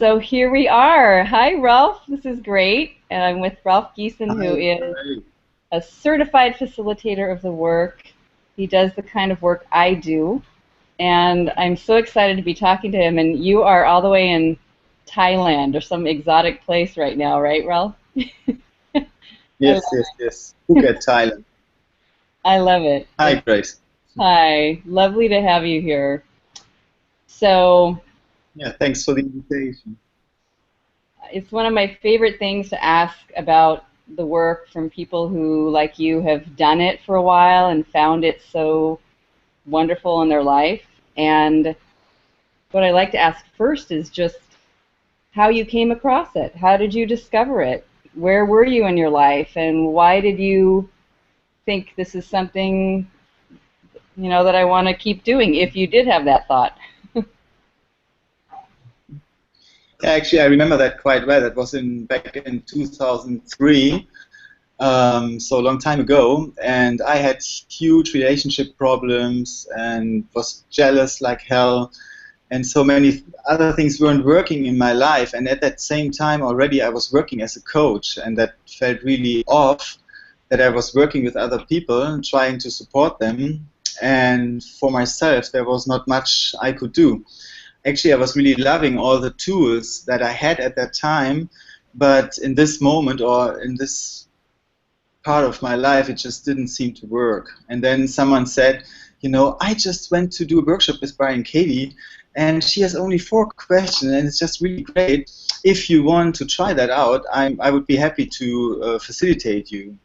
So here we are. Hi, Ralf. This is great. And I'm with Ralf Giesen, who Hi. is Hi. a certified facilitator of the work. He does the kind of work I do. And I'm so excited to be talking to him. And you are all the way in Thailand or some exotic place right now, right, Ralf? I love Yes, yes, yes. Phuket, Thailand. I love it. Hi, Grace. Hi. Lovely to have you here. So Yeah, thanks for the invitation. it's one of my favorite things to ask about the work from people who, like you, have done it for a while and found it so wonderful in their life. And what I like to ask first is just how you came across it. How did you discover it? Where were you in your life? And why did you think this is something, that I want to keep doing if you did have that thought? Yeah, actually, I remember that quite well. That was back in 2003, so a long time ago. And I had huge relationship problems and was jealous like hell. And so many other things weren't working in my life. And at that same time already I was working as a coach, and that felt really off, that I was working with other people and trying to support them. And for myself, there was not much I could do. Actually, I was really loving all the tools that I had at that time, but in this moment or in this part of my life, it just didn't seem to work. And then someone said, I just went to do a workshop with Byron Katie, and she has only 4 questions, and it's just really great. If you want to try that out, I would be happy to facilitate you.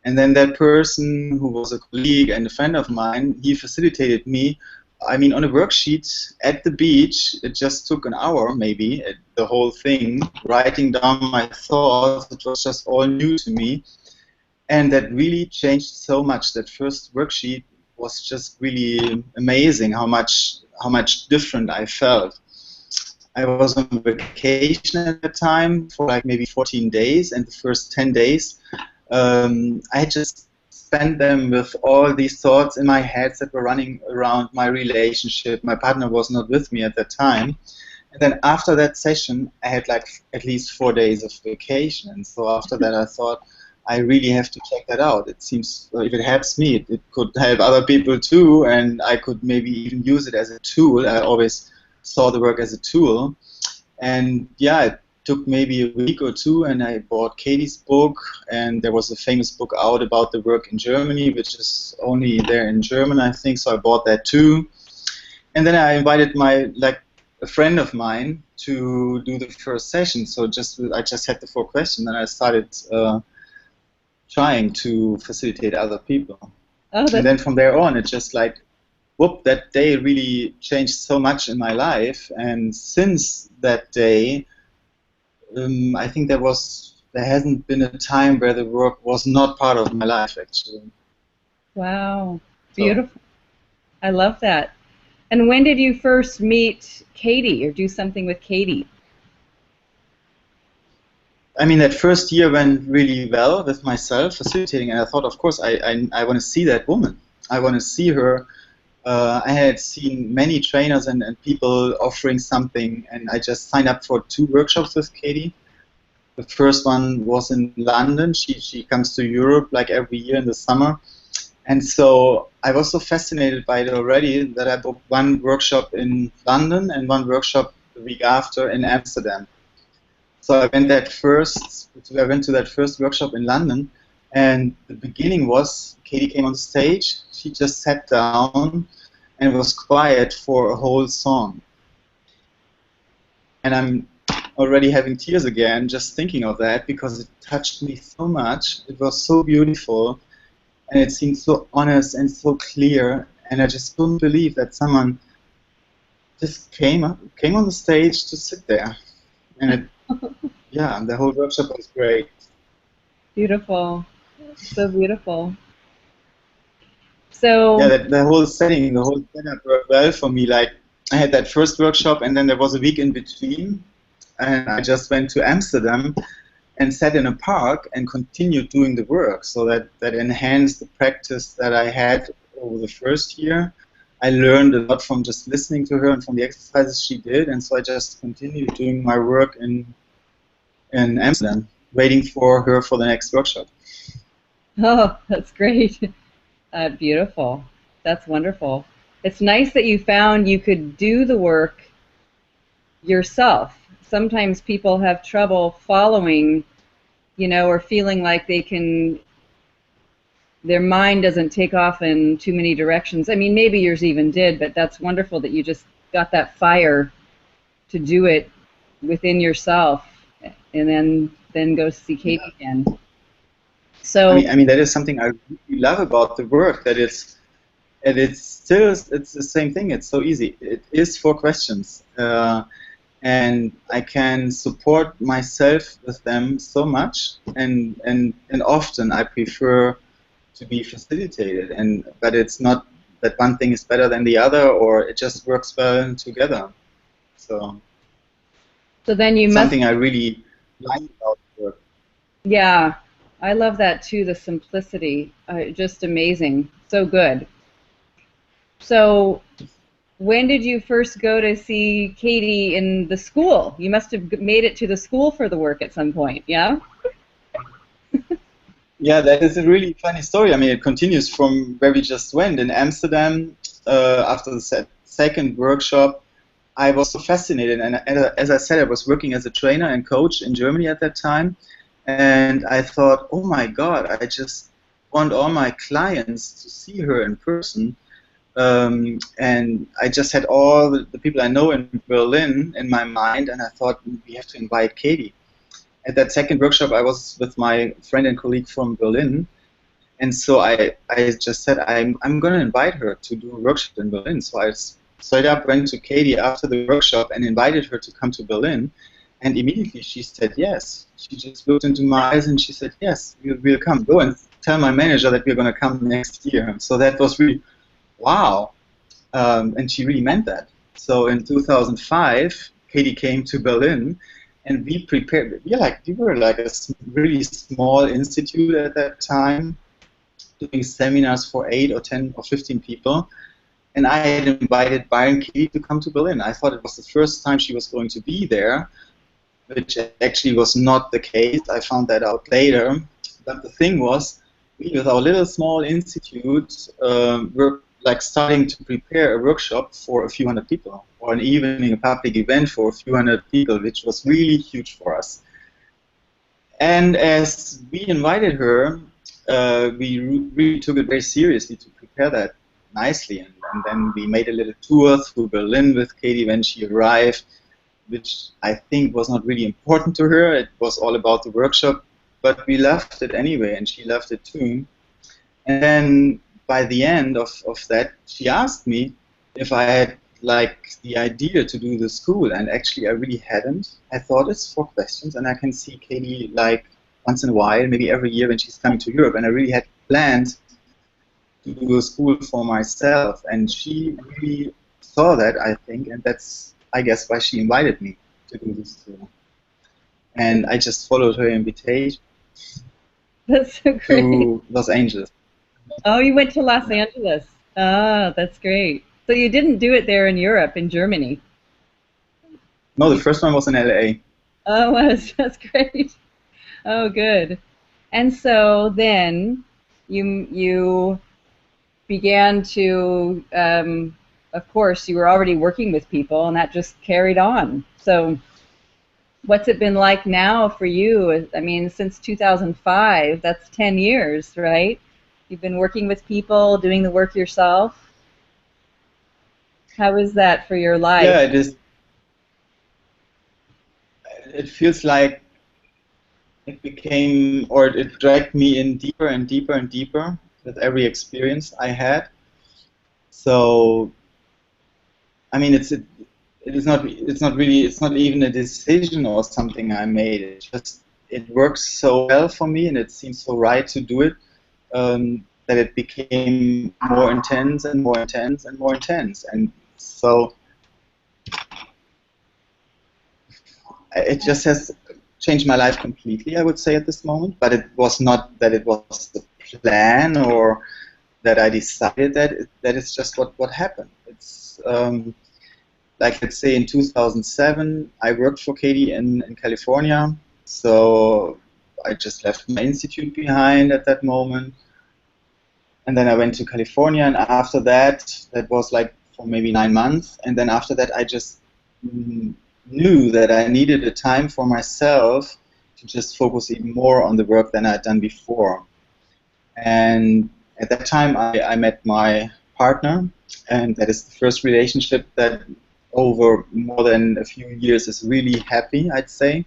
And then that person, who was a colleague and a friend of mine, he facilitated me. I mean, on a worksheet at the beach. It just took an hour, maybe, the whole thing, writing down my thoughts. It was just all new to me. And that really changed so much. That first worksheet was just really amazing, how much different I felt. I was on vacation at the time for like maybe 14 days, and the first 10 days I just spent them with all these thoughts in my head that were running around my relationship. My partner was not with me at that time. And then after that session, I had like at least 4 days of vacation. And so after that, I thought, I really have to check that out. It seems, if it helps me, it could help other people too, and I could maybe even use it as a tool. I always saw the work as a tool. And yeah, it took maybe a week or two, and I bought Katie's book, and there was a famous book out about the work in Germany, which is only there in German, I think, so I bought that too. And then I invited a friend of mine to do the first session. So I just had the 4 questions, and I started trying to facilitate other people. Oh, And that's then from there on, it just like, whoop, that day really changed so much in my life. And since that day, I think there hasn't been a time where the work was not part of my life, actually. wow. So, Beautiful. I love that. And when did you first meet Katie or do something with Katie? I mean, that first year went really well with myself facilitating, and I thought, of course, I want to see that woman. I want to see her. I had seen many trainers and people offering something, and I just signed up for 2 workshops with Katie. The first one was in London. She comes to Europe like every year in the summer. And so I was so fascinated by it already that I booked 1 workshop in London and 1 workshop the week after in Amsterdam. So I went to that first workshop in London, and the beginning was Katie came on stage. She just sat down and was quiet for a whole song. And I'm already having tears again just thinking of that, because it touched me so much. It was so beautiful, and it seemed so honest and so clear. And I just couldn't believe that someone just came on the stage to sit there. And yeah, the whole workshop was great. Beautiful. So beautiful. Yeah, So, the whole setting, the whole setup worked well for me. Like, I had that first workshop, and then there was a week in between, and I just went to Amsterdam and sat in a park and continued doing the work. So that enhanced the practice that I had over the first year. I learned a lot from just listening to her and from the exercises she did, and so I just continued doing my work in Amsterdam, waiting for her for the next workshop. Oh, that's great. Beautiful. That's wonderful. It's nice that you found you could do the work yourself. Sometimes people have trouble following, or feeling like their mind doesn't take off in too many directions. I mean, maybe yours even did, but that's wonderful that you just got that fire to do it within yourself, and then go see Katie again. So, I mean that is something I really love about the work. That it's the same thing. It's so easy. It is 4 questions, and I can support myself with them so much. And often I prefer to be facilitated. But it's not that one thing is better than the other, or it just works well together. So then you it's must. something I really like about the work. Yeah, I love that too. The simplicity, just amazing. So good. So, when did you first go to see Katie in the school? You must have made it to the school for the work at some point, yeah? Yeah, that is a really funny story. I mean, it continues from where we just went in Amsterdam. After the second workshop, I was so fascinated, and as I said, I was working as a trainer and coach in Germany at that time, and I thought, oh my God, I just want all my clients to see her in person. And I just had all the people I know in Berlin in my mind, and I thought, we have to invite Katie. At that second workshop, I was with my friend and colleague from Berlin, and so I just said, I'm going to invite her to do a workshop in Berlin. So I straight up went to Katie after the workshop and invited her to come to Berlin, and immediately she said yes. She just looked into my eyes and she said, yes, we'll come. Go and tell my manager that we're going to come next year. So that was really, wow. And she really meant that. So in 2005, Katie came to Berlin, and we prepared. We were like a really small institute at that time, doing seminars for 8 or 10 or 15 people. And I had invited Byron Katie to come to Berlin. I thought it was the first time she was going to be there, which actually was not the case. I found that out later. But the thing was, we, with our little small institute, were like starting to prepare a workshop for a few hundred people, or an evening, a public event for a few hundred people, which was really huge for us. And as we invited her, we really took it very seriously to prepare that nicely. And then we made a little tour through Berlin with Katie when she arrived, which I think was not really important to her. It was all about the workshop, but we loved it anyway, and she loved it too. And then by the end of that, she asked me if I had like the idea to do the school, and actually I really hadn't. I thought it's 4 questions, and I can see Katie like once in a while, maybe every year when she's coming to Europe, and I really had planned to do a school for myself, and she really saw that, I think, and that's, I guess, why she invited me to do this school. And I just followed her invitation That's so great. to Los Angeles. Oh, you went to Los Angeles. Oh, that's great. So you didn't do it there in Europe, in Germany. No, the first one was in LA. Oh, that's great. Oh, good. And so then you began to, of course, you were already working with people, and that just carried on. So what's it been like now for you? I mean, since 2005, that's 10 years, right? You've been working with people, doing the work yourself. How is that for your life? Yeah, it is. It feels like it became, or it dragged me in deeper and deeper and deeper with every experience I had. So, I mean, it's not really, it's not even a decision or something I made. It works so well for me, and it seems so right to do it, that it became more intense and more intense and more intense. And so it just has changed my life completely, I would say, at this moment. But it was not that it was a plan, or that I decided that that is just what happened. It's like, let's say in 2007, I worked for Katie in California. So I just left my institute behind at that moment. And then I went to California, and after that, that was like for maybe 9 months. And then after that, I just knew that I needed a time for myself to just focus even more on the work than I'd done before. And at that time, I met my partner, and that is the first relationship that over more than a few years is really happy, I'd say.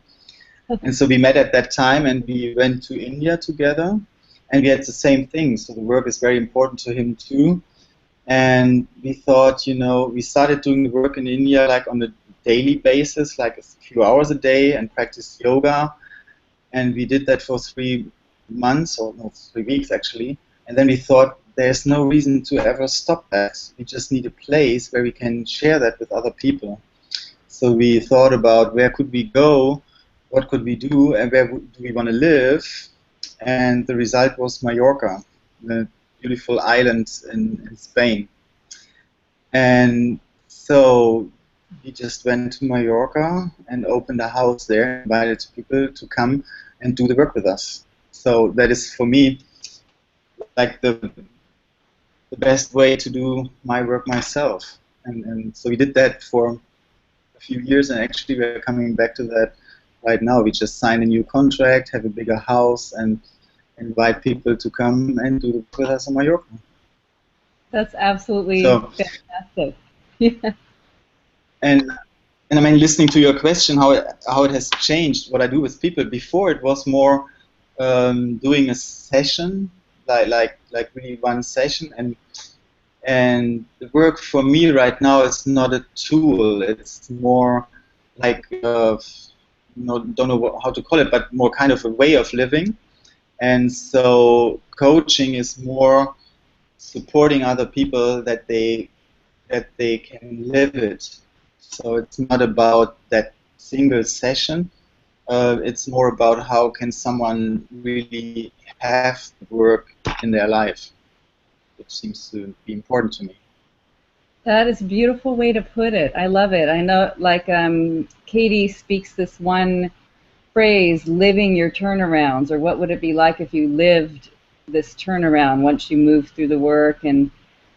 And so we met at that time, and we went to India together, and we had the same thing. So the work is very important to him too. And we thought, we started doing the work in India like on a daily basis, like a few hours a day, and practiced yoga. And we did that for 3 months, or no, 3 weeks actually. And then we thought, there's no reason to ever stop that. We just need a place where we can share that with other people. So we thought about where could we go, what could we do, and where do we want to live. And the result was Mallorca, the beautiful island in Spain. And so we just went to Mallorca and opened a house there, invited people to come and do the work with us. So that is, for me, like the best way to do my work myself. And so we did that for a few years, and actually we're coming back to that right now. We just signed a new contract, have a bigger house, and invite people to come and do the work with us in Mallorca. That's absolutely fantastic. Yeah. And I mean, listening to your question, how it has changed what I do with people. Before it was more doing a session, like really one session, and the work for me right now is not a tool. It's more like don't know how to call it, but more kind of a way of living. And so coaching is more supporting other people that they can live it. So it's not about that single session. It's more about how can someone really have work in their life, which seems to be important to me. That is a beautiful way to put it. I love it. I know, like, Katie speaks this one phrase, living your turnarounds, or what would it be like if you lived this turnaround once you moved through the work, and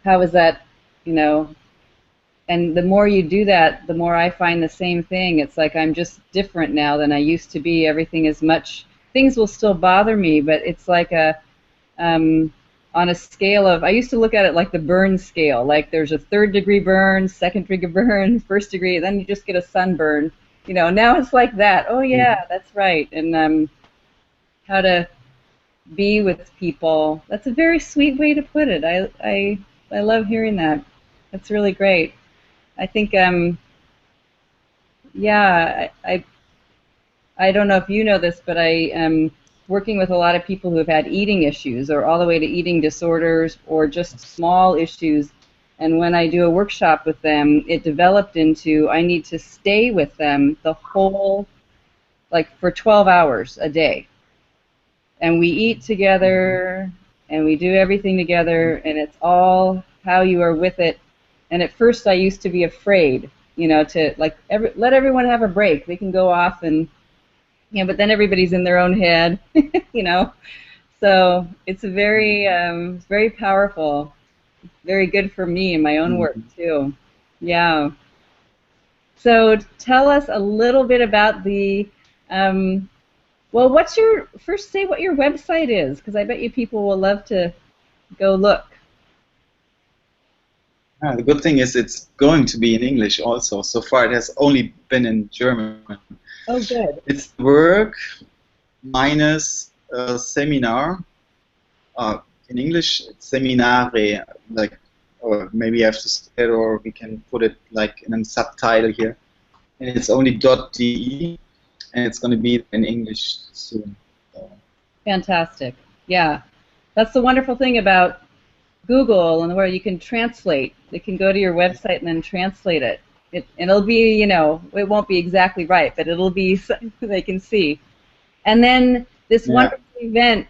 how is that, and the more you do that, the more I find the same thing. It's like I'm just different now than I used to be. Everything is things will still bother me, but it's like on a scale of, I used to look at it like the burn scale, like there's a 3rd degree burn, 2nd degree burn, 1st degree, then you just get a sunburn. Now it's like that. Oh yeah, that's right. And how to be with people. That's a very sweet way to put it. I love hearing that. That's really great. I think yeah, I don't know if you know this, but I am working with a lot of people who have had eating issues, or all the way to eating disorders, or just small issues. And when I do a workshop with them, it developed into I need to stay with them the whole, like for 12 hours a day. And we eat together, and we do everything together, and it's all how you are with it. And at first I used to be afraid, to like let everyone have a break. They can go off and, but then everybody's in their own head, So it's very powerful, very good for me in my own work too. Yeah. So tell us a little bit about the, well, say what your website is, because I bet you people will love to go look. The good thing is it's going to be in English also. So far it has only been in German. Oh, good. It's work minus seminar. In English, it's seminare, like, or maybe I have to say it, or we can put it like in a subtitle here. And it's only .de, and it's going to be in English soon. So. Fantastic. Yeah. That's the wonderful thing about Google, and where you can translate. They can go to your website and then translate it. And it'll be, it won't be exactly right, but it'll be something they can see. And then this wonderful event,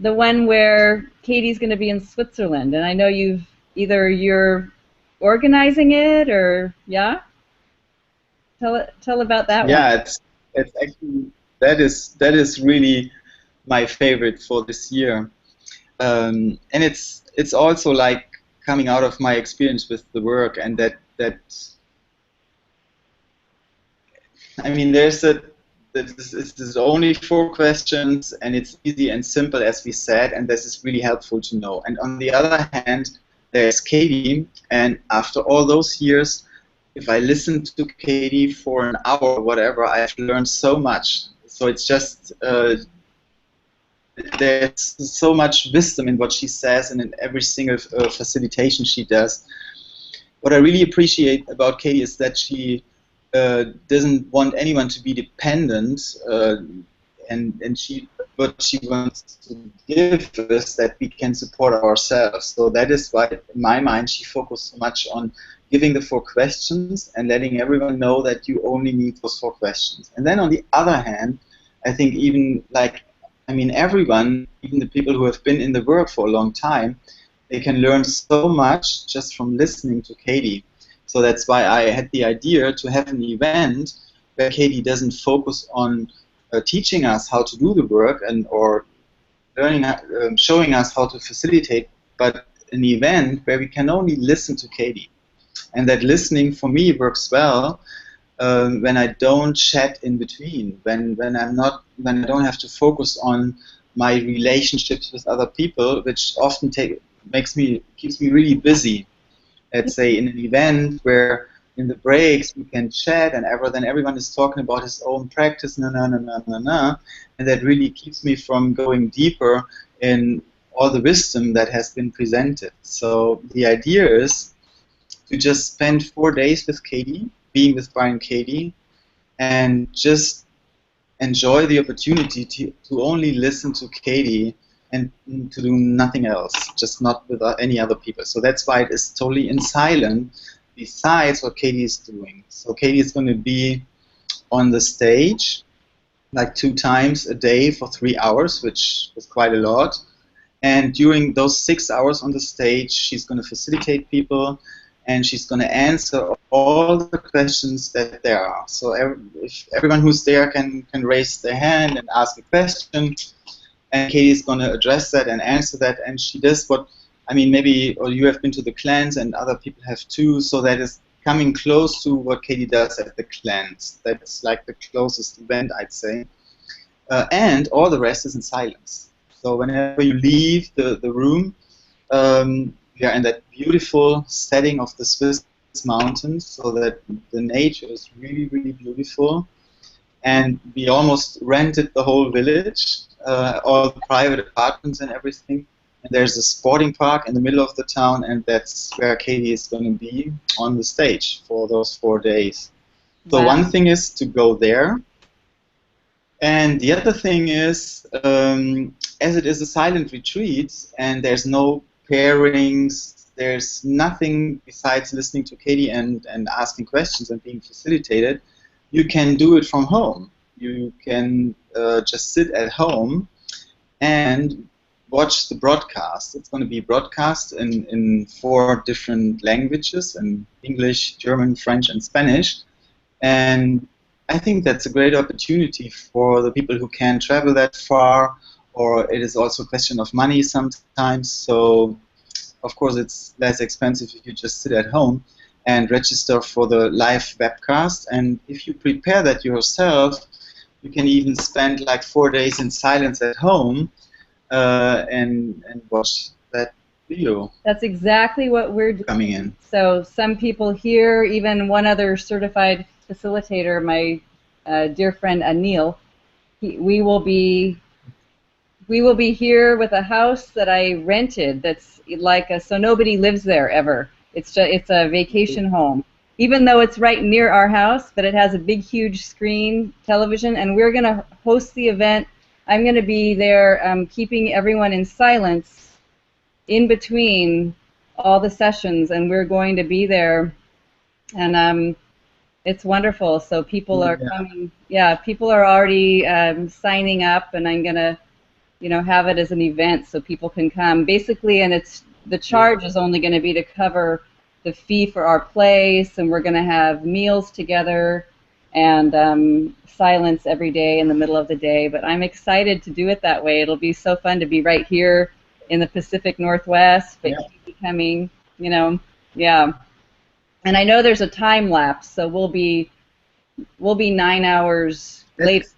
the one where Katie's going to be in Switzerland, and I know you're organizing it, or yeah. Tell about that one. Yeah, it's actually that is really my favorite for this year, and it's also like coming out of my experience with the work, and that I mean, there's only 4 questions, and it's easy and simple, as we said, and this is really helpful to know. And on the other hand, there's Katie, and after all those years, if I listen to Katie for an hour or whatever, I've learned so much. So it's just there's so much wisdom in what she says and in every single facilitation she does. What I really appreciate about Katie is that she doesn't want anyone to be dependent, and what she wants to give us that we can support ourselves. So that is why, in my mind, she focused so much on giving the 4 questions and letting everyone know that you only need those 4 questions. And then on the other hand, I think even everyone, even the people who have been in the work for a long time, they can learn so much just from listening to Katie. So that's why I had the idea to have an event where Katie doesn't focus on teaching us how to do the work or showing us how to facilitate, but an event where we can only listen to Katie. And that listening for me works well when I don't chat in between, when I don't have to focus on my relationships with other people, which often keeps me really busy. Let's say in an event where in the breaks we can chat and then everyone is talking about his own practice, and that really keeps me from going deeper in all the wisdom that has been presented. So the idea is to just spend 4 days with Katie, being with Byron Katie, and just enjoy the opportunity to only listen to Katie and to do nothing else, just not with any other people. So that's why it is totally in silent, besides what Katie is doing. So Katie is going to be on the stage like 2 times a day for 3 hours, which is quite a lot. And during those 6 hours on the stage, she's going to facilitate people, and she's going to answer all the questions that there are. So if everyone who's there can raise their hand and ask a question, and Katie is going to address that and answer that, and she does maybe, or you have been to the cleanse and other people have too, so that is coming close to what Katie does at the cleanse. That's like the closest event, I'd say. And all the rest is in silence. So whenever you leave the room, we are in that beautiful setting of the Swiss mountains, so that the nature is really, really beautiful. And we almost rented the whole village, all the private apartments and everything. And there's a sporting park in the middle of the town, and that's where Katie is going to be on the stage for those 4 days. So Wow. one thing is to go there. And the other thing is, as it is a silent retreat, and there's no pairings, there's nothing besides listening to Katie and asking questions and being facilitated, you can do it from home. You can just sit at home and watch the broadcast. It's going to be broadcast in 4 different languages, in English, German, French, and Spanish. And I think that's a great opportunity for the people who can't travel that far, or it is also a question of money sometimes. So, of course, it's less expensive if you just sit at home and register for the live webcast. And if you prepare that yourself, you can even spend like 4 days in silence at home and watch that video. That's exactly what we're doing. Coming in. So some people here, even one other certified facilitator, my dear friend Anil, we will be here with a house that I rented. That's so nobody lives there ever. It's a vacation home, even though it's right near our house. But it has a big, huge screen television, and we're going to host the event. I'm going to be there, keeping everyone in silence in between all the sessions, and we're going to be there, and it's wonderful. So people are coming. Yeah, people are already signing up, and I'm gonna have it as an event so people can come. Basically, and the charge is only going to be to cover the fee for our place, and we're going to have meals together and silence every day in the middle of the day. But I'm excited to do it that way. It'll be so fun to be right here in the Pacific Northwest, but keep becoming, yeah. And I know there's a time lapse, so we'll be 9 hours later,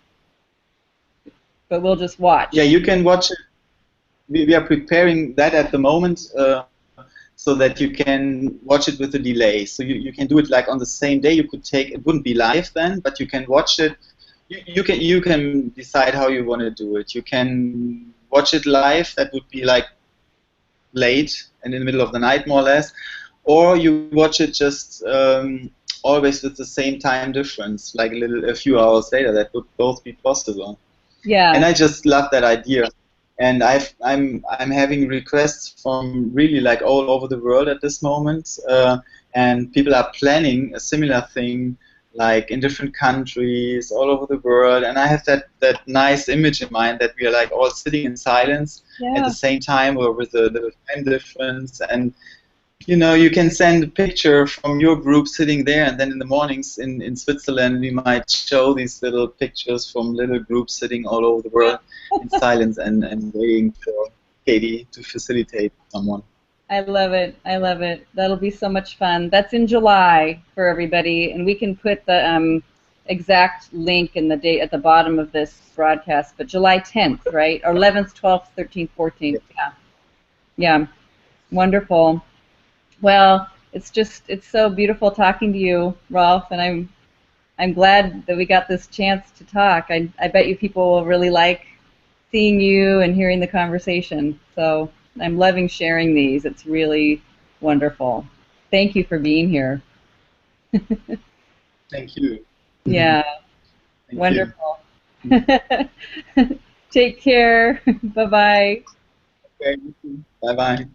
but we'll just watch. Yeah, you can watch it. We are preparing that at the moment, so that you can watch it with a delay. So you can do it like on the same day. You could take, it wouldn't be live then, but you can watch it. You can decide how you want to do it. You can watch it live. That would be like late and in the middle of the night, more or less. Or you watch it just always with the same time difference, like a few hours later. That would both be possible. Yeah. And I just love that idea. And I'm having requests from really like all over the world at this moment, and people are planning a similar thing, like in different countries all over the world. And I have that nice image in mind that we are like all sitting in silence at the same time, or with a little time difference. And you can send a picture from your group sitting there, and then in the mornings in Switzerland, we might show these little pictures from little groups sitting all over the world in silence and waiting for Katie to facilitate someone. I love it. I love it. That'll be so much fun. That's in July for everybody, and we can put the exact link and the date at the bottom of this broadcast, but July 10th, right? Or 11th, 12th, 13th, 14th. Yeah. Yeah. Wonderful. Well, it's so beautiful talking to you, Ralf, and I'm glad that we got this chance to talk. I bet you people will really like seeing you and hearing the conversation. So I'm loving sharing these. It's really wonderful. Thank you for being here. Thank you. Yeah. Thank wonderful. Take care. Bye-bye. Okay. Bye-bye.